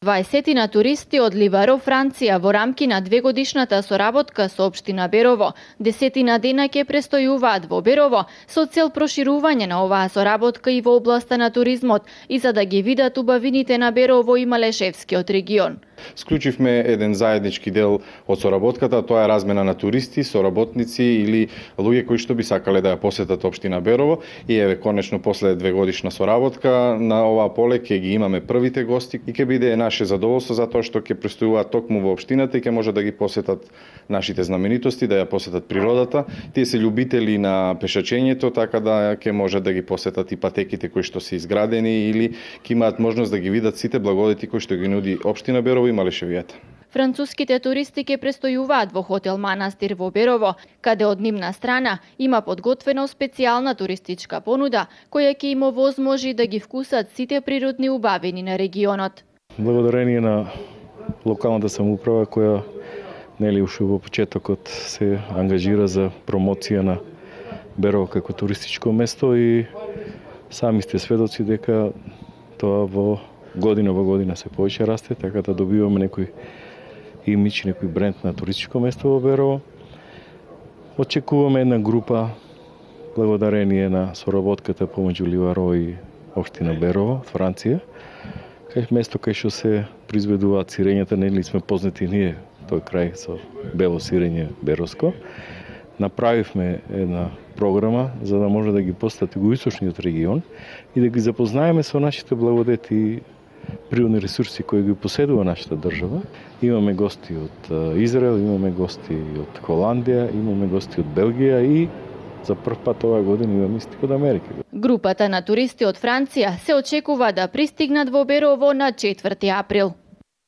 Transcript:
20 туристи од Ливаро, Франција, во рамки на 2-годишната соработка со општина Берово, 10 дена ќе престојуваат во Берово со цел проширување на оваа соработка и во областа на туризмот и за да ги видат убавините на Берово и Малешевскиот регион. Склучивме еден заеднички дел од соработката, тоа е размена на туристи, соработници или луѓе кои што би сакале да ја посетат општина Берово и еве конечно после 2-годишна соработка на оваа поле ќе ги имаме првите гости и ќе биде наше задоволство затоа што ќе престојуваат токму во општината и ќе може да ги посетат нашите знаменитости, да ја посетат природата. Тие се љубители на пешачењето, така да ќе може да ги посетат и патеките кои што се изградени или ќе имаат можност да ги видат сите благодети кои што ги нуди општина Берово и Малешевијата. Француските туристи ќе престојуваат во хотел Манастир во Берово, каде од нивна страна има подготвена специјална туристичка понуда, која ќе им овозможи да ги вкусат сите природни убавини на регионот. Благодарение на локалната самоуправа која нели уште во почетокот се ангажира за промоција на Берово како туристичко место и сами сте сведоци дека тоа во година се повеќе расте, така да добиваме некој имидж, некој бренд на туристичко место во Берово. Очекуваме една група, благодарение на соработката помеѓу Ливаро и општина Берово, Франција, кај место кај што се произведуваат сирењата, нели сме познати ние тој крај со бело сирење беровско. Направивме една програма за да може да ги посетат југоисточниот регион и да ги запознаеме со нашите благодети природни ресурси кои ги поседува нашата држава. Имаме гости од Израел, имаме гости од Холандија, имаме гости од Белгија и за прв пат оваа година имаме гости од Америка. Групата на туристи од Франција се очекува да пристигнат во Берово на 4 април.